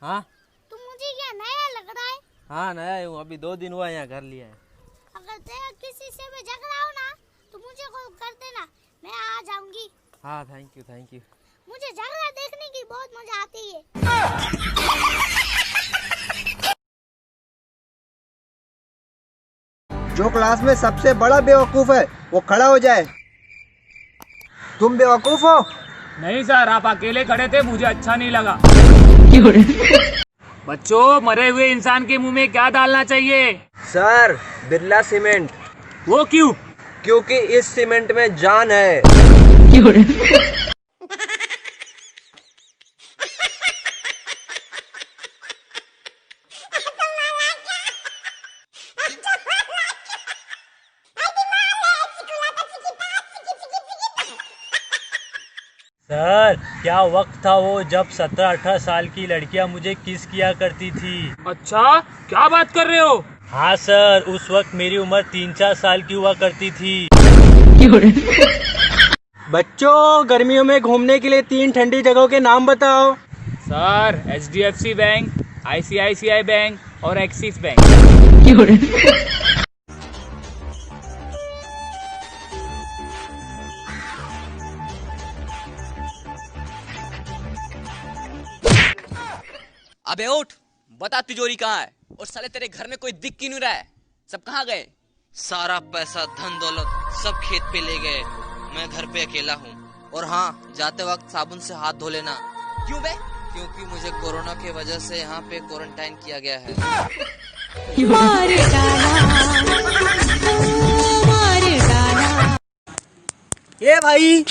हाँ तू मुझे क्या नया लग रहा है? हाँ नया हूँ, अभी 2 दिन हुआ यहाँ घर लिया है। अगर तेरा किसी से भी झगड़ा हो ना तो मुझे कॉल कर देना, मैं आ जाऊंगी। हाँ थैंक यू। मुझे झगड़ा देखने की बहुत मजा आती है। जो क्लास में सबसे बड़ा बेवकूफ है वो खड़ा हो जाए। तुम बेवकूफ हो? नहीं सर, आप अकेले खड़े थे, मुझे अच्छा नहीं लगा। बच्चों, मरे हुए इंसान के मुंह में क्या डालना चाहिए? Sir, Birla cement. वो क्यों? क्योंकि इस सीमेंट में जान है। सर, क्या वक्त था वो जब 17-18 साल की लड़कियां मुझे किस किया करती थी। अच्छा, क्या बात कर रहे हो? हाँ सर, उस वक्त मेरी उम्र 3-4 साल की हुआ करती थी। बच्चों, गर्मियों में घूमने के लिए 3 ठंडी जगहों के नाम बताओ। Sir, HDFC bank, ICICI bank और एक्सिस बैंक। अबे उठ, बता तिजोरी कहाँ है? और साले तेरे घर में कोई दिख क्यों नहीं रहा है? सब कहाँ गए? सारा पैसा धन दौलत सब खेत पे ले गए। मैं घर पे अकेला हूँ। और हाँ, जाते वक्त साबुन से हाथ धो लेना। क्यों बे? क्योंकि मुझे कोरोना की वजह से यहाँ पे क्वारंटाइन किया गया है। ये भाई,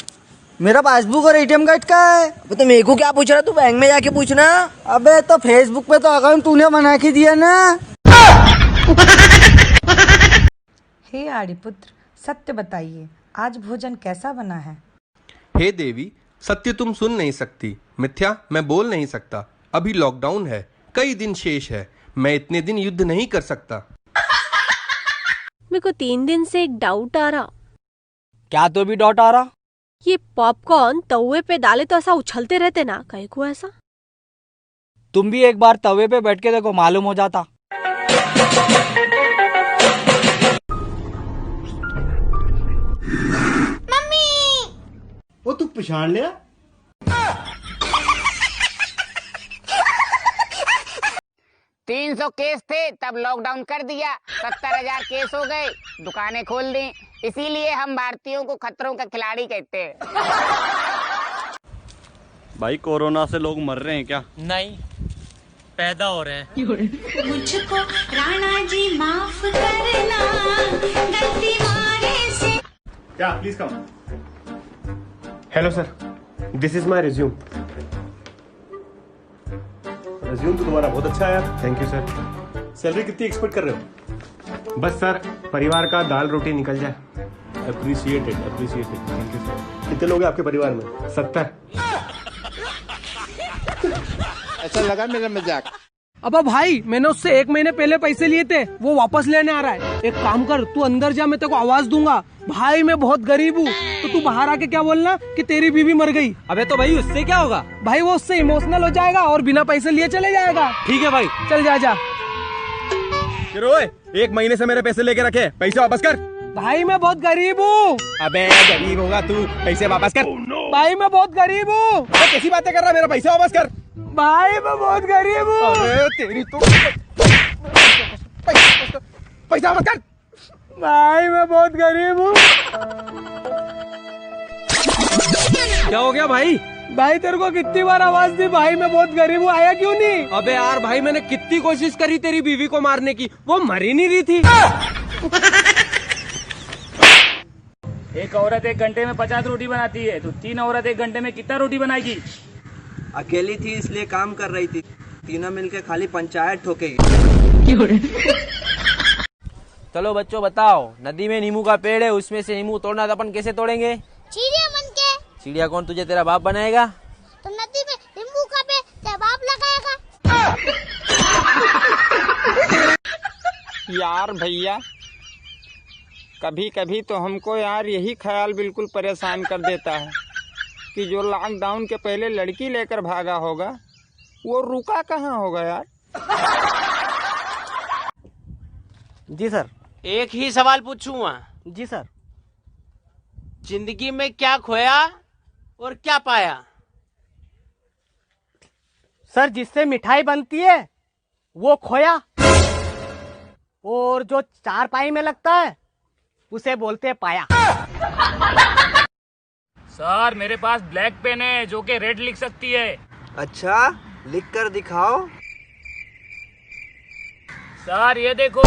मेरा पासबुक और ATM कार्ड का है। तो मेरे को क्या पूछ रहा? तू बैंक में जाके पूछना। अबे तो फेसबुक पे तो अकाउंट तूने बना के दिया ना। हे आर्यपुत्र, सत्य बताइए, आज भोजन कैसा बना है? हे देवी, सत्य तुम सुन नहीं सकती, मिथ्या मैं बोल नहीं सकता। अभी लॉकडाउन है, कई दिन शेष है, मैं इतने दिन युद्ध नहीं कर सकता। मेरे को 3 दिन से एक डाउट आ रहा। क्या तो भी डाउट आ रहा? ये पॉपकॉर्न तवे पे डाले तो ऐसा उछलते रहते ना, कहीं को ऐसा? तुम भी एक बार तवे पे बैठ के देखो, मालूम हो जाता। मम्मी, वो तू पहचान लिया? तीन 300 केस थे, तब लॉकडाउन कर दिया। 70,000 केस हो गए, दुकानें खोल दी। इसीलिए हम भारतीयों को खतरों का खिलाड़ी कहते हैं। भाई, कोरोना से लोग मर रहे हैं क्या? नहीं, पैदा हो रहे हैं। मुझको राणा जी माफ करना, गलती मारे से। क्या? Please come. Hello sir, this is my resume. Resume तो तुम्हारा बहुत अच्छा है यार। Thank you sir. सैलरी कितनी एक्सपेक्ट कर रहे हो? बस सर, परिवार का दाल रोटी निकल जाए। अप्रिशिएटेड। Thank you sir. कितने लोग हैं आपके परिवार में? 70। ऐसा लगा मेरा मजाक। अब भाई, मैंने उससे 1 महीने पहले पैसे लिए थे, वो वापस लेने आ रहा है। एक काम कर, तू अंदर जा, मैं तेरे को आवाज दूंगा। भाई मैं बहुत गरीब हूँ, तो तू बाहर आके क्या बोलना कि तेरी बीवी मर गई। अबे तो भाई उससे क्या होगा? भाई वो उससे इमोशनल हो जाएगा और बिना पैसे लिए चले जाएगा। ठीक है भाई, चल जा। 1 महीने से मेरे पैसे लेके रखे, पैसे वापस कर। भाई मैं बहुत गरीब हूँ। अबे गरीब होगा तू, पैसे वापस कर। भाई मैं बहुत गरीब हूँ। कैसी बातें कर रहा है? मेरा पैसे वापस कर। भाई मैं बहुत गरीब हूँ। अरे तेरी तो पैसा वापस कर। भाई मैं बहुत गरीब हूँ। क्या हो गया भाई? भाई तेरे को कितनी बार आवाज दी, भाई मैं बहुत गरीब हूँ, आया क्यों नहीं? अबे यार भाई, मैंने कितनी कोशिश करी तेरी बीवी को मारने की, वो मर ही नहीं रही थी। एक औरत 1 घंटे में 50 रोटी बनाती है, तो 3 औरत 1 घंटे में कितना रोटी बनाएगी? अकेली थी इसलिए काम कर रही थी, तीनों मिलके खाली पंचायत ठोकेगी। चलो बच्चों बताओ, नदी में नींबू का पेड़ है, उसमें से नींबू तोड़ना तो अपन कैसे तोड़ेंगे? चिड़िया बन के। चिड़िया कौन तुझे तेरा बाप बनाएगा? तो नदी में नींबू का पेड़ तेरा बाप लगाएगा। यार भैया, कभी कभी तो हमको यार यही ख्याल बिल्कुल परेशान कर देता है कि जो लॉकडाउन के पहले लड़की लेकर भागा होगा, वो रुका कहाँ होगा यार? जी सर। एक ही सवाल पूछूंगा। जी सर। जिंदगी में क्या खोया और क्या पाया? सर, जिससे मिठाई बनती है वो खोया, और जो चारपाई में लगता है उसे बोलते हैं पाया। सर मेरे पास ब्लैक पेन है जो कि रेड लिख सकती है। अच्छा, लिख कर दिखाओ। सर ये देखो।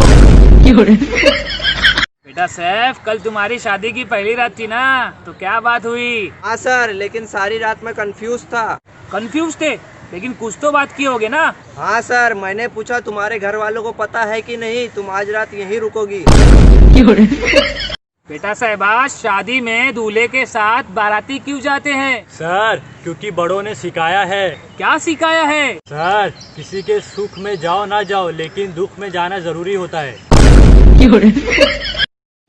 बेटा सैफ, कल तुम्हारी शादी की पहली रात थी ना, तो क्या बात हुई? हाँ सर, लेकिन सारी रात में कंफ्यूज था। कंफ्यूज थे, लेकिन कुछ तो बात की होगे ना? हाँ सर, मैंने पूछा तुम्हारे घर वालों को पता है कि नहीं, तुम आज रात यहीं रुकोगी। बेटा साहबाज, शादी में दूल्हे के साथ बाराती क्यों जाते हैं? सर, क्योंकि बड़ों ने सिखाया है। क्या सिखाया है? सर, किसी के सुख में जाओ ना जाओ, लेकिन दुख में जाना जरूरी होता है।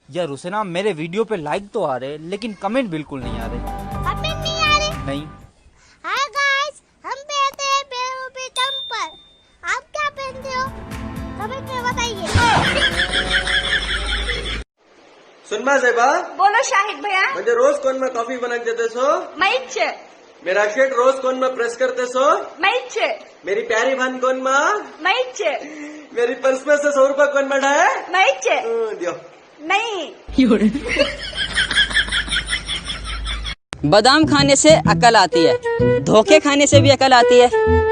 यार रुसेना, मेरे वीडियो पे लाइक तो आ रहे लेकिन कमेंट बिल्कुल नहीं आ रहे। कमेंट नहीं आ रहे? नहीं। हाय गाइस, हम पहनते हैं पैरों पे चंपल। आप क्या पहनते हो? कमेंट में बताइए। सुनमा जेबा, बोलो शाहिद भैया। मुझे रोज कौन में कॉफी बना के देते सो? मैच। मेरा शर्ट रोज कौन में प्रेस करते सो? मैच। मेरी प्यारी बहन कौन में? मैच। मेरी पर्स में से 100 रुपया कौन बैठा है? मैच। दियो। नहीं। बादाम खाने से अकल आती है, धोखे खाने से भी अकल आती है।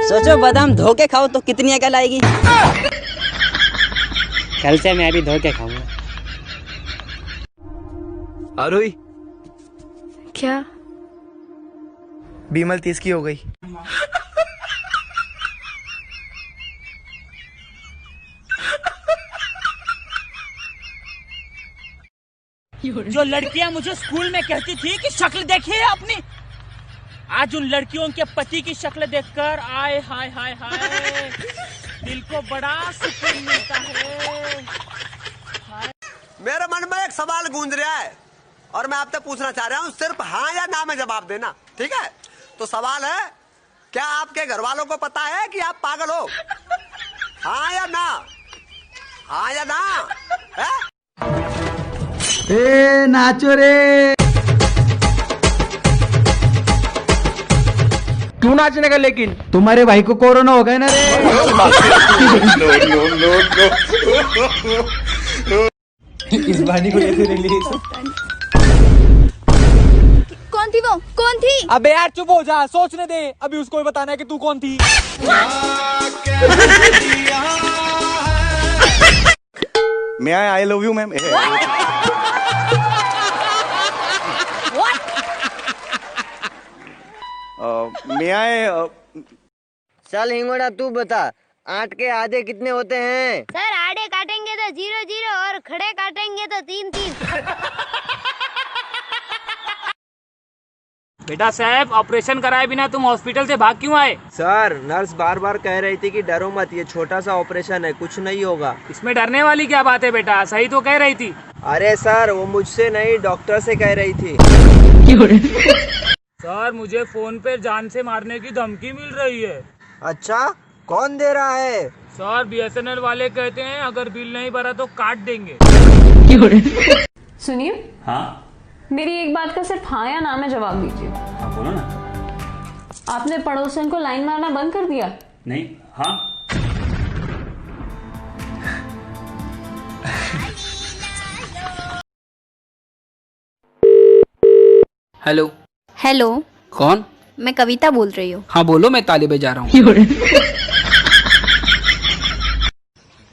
सोचो बादाम धोखे खाओ तो कितनी अकल आएगी। कल से मैं भी धोखे खाऊंगा। आरोही, क्या? बीमल 30 की हो गई। जो लड़कियां मुझे स्कूल में कहती थी कि शक्ल देखिए अपनी, आज उन लड़कियों के पति की शक्ल देखकर आए हाय हाय हाय, दिल को बड़ा सुकून मिलता है। मेरे मन में एक सवाल गूंज रहा है और मैं आपसे पूछना चाह रहा हूँ, सिर्फ हाँ या ना में जवाब देना, ठीक है? तो सवाल है, क्या आपके घर वालों को पता है कि आप पागल हो? हाँ या ना? हाँ या ना? है? ए नाचो रे। क्यों नाचने का? लेकिन तुम्हारे भाई को कोरोना हो गया ना रे। इस बानी को ऐसे रिलीज। कौन थी वो? कौन थी? अबे यार चुप हो जा, सोचने दे। अभी उसको भी बताना है कि तू कौन थी। मैं आई लव यू मैम। मैं आए। चल हिंगोड़ा, तू बता, 8 के आधे कितने होते हैं? सर, आड़े काटेंगे तो 0 0 और खड़े काटेंगे तो 3 3। बेटा साहब, ऑपरेशन कराए बिना तुम हॉस्पिटल से भाग क्यों आए? सर, नर्स बार बार कह रही थी कि डरो मत, ये छोटा सा ऑपरेशन है, कुछ नहीं होगा। इसमें डरने वाली क्या बात है बेटा, सही तो कह रही थी। अरे सर, वो मुझसे नहीं, डॉक्टर से कह रही थी। सर, मुझे फोन पे जान से मारने की धमकी मिल रही है। अच्छा, कौन दे रहा है? सर, BSNL वाले कहते हैं अगर बिल नहीं भरा तो काट देंगे। सुनिए। हाँ मेरी एक बात का सिर्फ हाँ या ना में जवाब दीजिए। हाँ बोलो ना। आपने पड़ोसन को लाइन मारना बंद कर दिया? नहीं। हाँ। हेलो। हेलो। कौन? मैं कविता बोल रही हूँ। हाँ बोलो, मैं तालिबे जा रहा हूँ।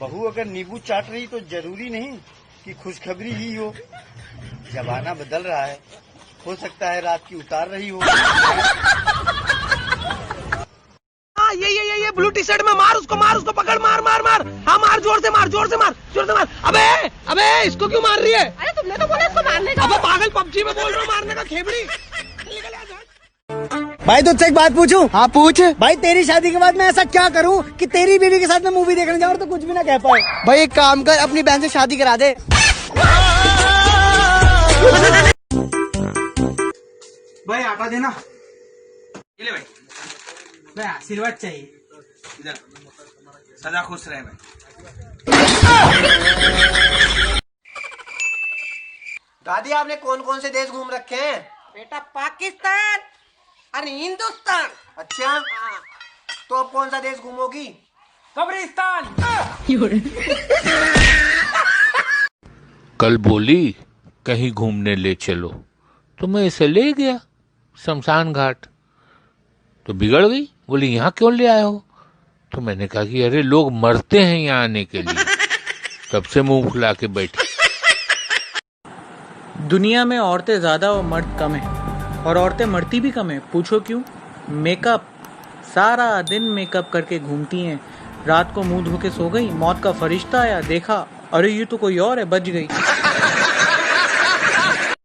बहू अगर नींबू चाट रही तो जरूरी नहीं कि खुशखबरी ही हो। जमाना बदल रहा है, हो सकता है रात की उतार रही हो। ये ब्लू टी शर्ट में मार उसको, पकड़, मार मार मार। हाँ मार, जोर से मार, जोर से मार, जोर से मार। अबे इसको क्यों मार रही है? अरे तुमने तो बोला इसको मारने का। अबे पागल, पबजी में बोल रहा हूँ मारने का, खेबड़ी। भाई तुझसे एक बात पूछूं? हाँ पूछ। भाई तेरी शादी के बाद मैं ऐसा क्या करूं कि तेरी बीवी के साथ मैं मूवी देखने जाऊं तो कुछ भी ना कह पाए? भाई एक काम कर, अपनी बहन से शादी करा दे। भाई आटा देना। ले भाई। आशीर्वाद चाहिए। इधर सदा खुश रहे भाई। दादी आपने कौन कौन से देश घूम रखे हैं? बेटा पाकिस्तान और हिंदुस्तान। अच्छा, तो अब कौन सा देश घूमोगी? कब्रिस्तान। कल बोली कहीं घूमने ले चलो तो मैं इसे ले गया शमशान घाट, तो बिगड़ गई, बोली यहाँ क्यों ले आए हो? तो मैंने कहा कि अरे लोग मरते हैं यहाँ आने के लिए, तब से मुंह फुला के बैठी। दुनिया में औरतें ज्यादा और मर्द कम है, और औरतें मरती भी कम है। पूछो क्यों? मेकअप, सारा दिन मेकअप करके घूमती हैं, रात को मुंह धो के सो गई, मौत का फरिश्ता आया, देखा अरे ये तो कोई और है, बच गई।